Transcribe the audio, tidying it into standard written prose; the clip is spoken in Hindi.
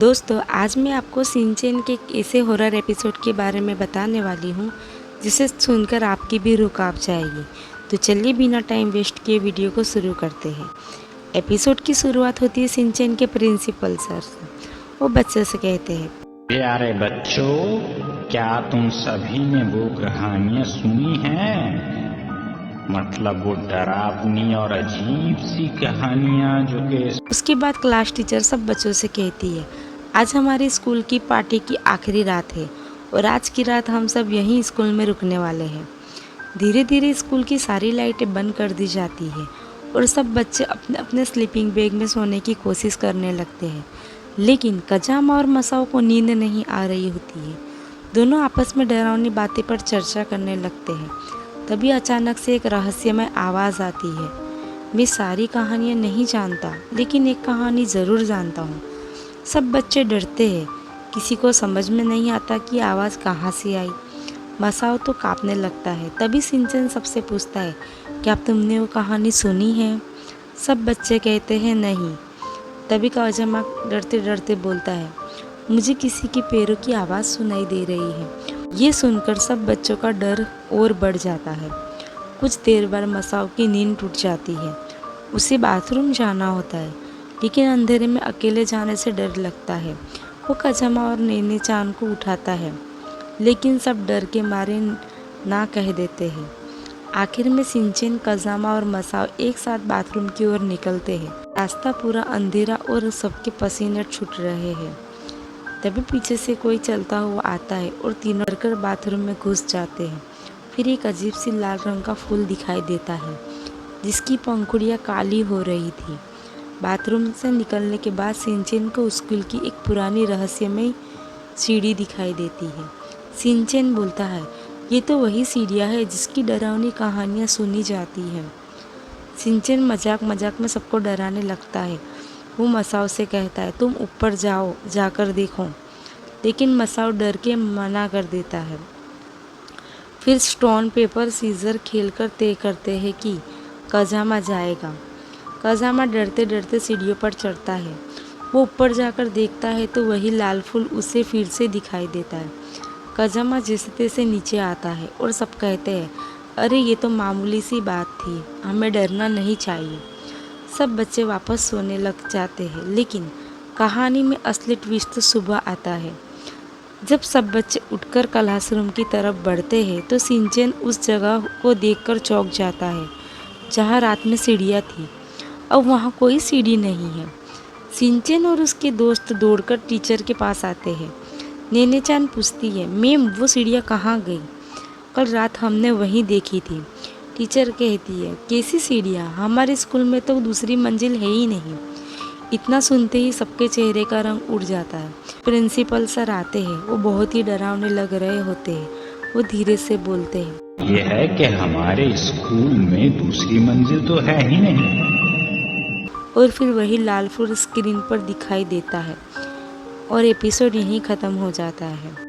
दोस्तों, आज मैं आपको शिनचैन के एक ऐसे हॉरर एपिसोड के बारे में बताने वाली हूँ जिसे सुनकर आपकी भी रूह कांप जाएगी। तो चलिए बिना टाइम वेस्ट किए वीडियो को शुरू करते हैं। एपिसोड की शुरुआत होती है शिनचैन के प्रिंसिपल सर से। वो बच्चे से कहते हैं, प्यारे बच्चों, क्या तुम सभी ने वो कहानियाँ सुनी हैं? मतलब वो डरावनी और अजीब सी कहानियाँ जो कि उसके बाद क्लास टीचर सब बच्चों से कहती है, आज हमारी स्कूल की पार्टी की आखिरी रात है और आज की रात हम सब यहीं स्कूल में रुकने वाले हैं। धीरे धीरे स्कूल की सारी लाइटें बंद कर दी जाती है और सब बच्चे अपने अपने स्लीपिंग बैग में सोने की कोशिश करने लगते हैं। लेकिन कजामा और मसाओ को नींद नहीं आ रही होती है। दोनों आपस में डरावनी बातें पर चर्चा करने लगते हैं। तभी अचानक से एक रहस्यमय आवाज़ आती है। मैं सारी कहानियाँ नहीं जानता, लेकिन एक कहानी ज़रूर जानता हूँ। सब बच्चे डरते हैं। किसी को समझ में नहीं आता कि आवाज़ कहाँ से आई। मसाओ तो कांपने लगता है। तभी शिनचैन सबसे पूछता है, क्या तुमने वो कहानी सुनी है? सब बच्चे कहते हैं नहीं। तभी कजामा डरते डरते बोलता है, मुझे किसी के पैरों की आवाज़ सुनाई दे रही है। ये सुनकर सब बच्चों का डर और बढ़ जाता है। कुछ देर बाद मसाओ की नींद टूट जाती है। उसे बाथरूम जाना होता है, लेकिन अंधेरे में अकेले जाने से डर लगता है। वो कजामा और नेने-चान को उठाता है, लेकिन सब डर के मारे ना कह देते हैं। आखिर में शिनचैन, कजामा और मसाओ एक साथ बाथरूम की ओर निकलते हैं। रास्ता पूरा अंधेरा और सबके पसीने छूट रहे हैं। तभी पीछे से कोई चलता हुआ आता है और तीनों डरकर बाथरूम में घुस जाते हैं। फिर एक अजीब सी लाल रंग का फूल दिखाई देता है, जिसकी पंखुड़ियाँ काली हो रही थी। बाथरूम से निकलने के बाद शिनचैन को स्कूल की एक पुरानी रहस्यमय सीढ़ी दिखाई देती है। शिनचैन बोलता है, ये तो वही सीढ़ियाँ है जिसकी डरावनी कहानियाँ सुनी जाती हैं। शिनचैन मजाक मजाक में सबको डराने लगता है। वो मसाओ से कहता है, तुम ऊपर जाओ, जाकर देखो। लेकिन मसाओ डर के मना कर देता है। फिर स्टोन पेपर सीजर खेलकर तय करते हैं कि कजामा जाएगा। कजामा डरते डरते सीढ़ियों पर चढ़ता है। वो ऊपर जाकर देखता है तो वही लाल फूल उसे फिर से दिखाई देता है। कजामा जैसे तैसे नीचे आता है और सब कहते हैं, अरे ये तो मामूली सी बात थी, हमें डरना नहीं चाहिए। सब बच्चे वापस सोने लग जाते हैं, लेकिन कहानी में असली ट्विस्ट तो सुबह आता है। जब सब बच्चे उठकर क्लासरूम की तरफ बढ़ते हैं तो शिनचैन उस जगह को देखकर चौंक जाता है जहाँ रात में सीढ़ियाँ थी। अब वहाँ कोई सीढ़ी नहीं है। शिनचैन और उसके दोस्त दौड़कर टीचर के पास आते हैं। नेने-चान पूछती है, मैम वो सीढ़ियाँ कहाँ गई? कल रात हमने वहीं देखी थी। टीचर कहती है, कैसी सीढ़ियाँ? हमारे स्कूल में तो दूसरी मंजिल है ही नहीं। इतना सुनते ही सबके चेहरे का रंग उड़ जाता है। प्रिंसिपल सर आते हैं। वो बहुत ही डरावने लग रहे होते हैं। वो धीरे से बोलते हैं, ये है कि हमारे स्कूल में दूसरी मंजिल तो है ही नहीं। और फिर वही लाल फूल स्क्रीन पर दिखाई देता है और एपिसोड यहीं ख़त्म हो जाता है।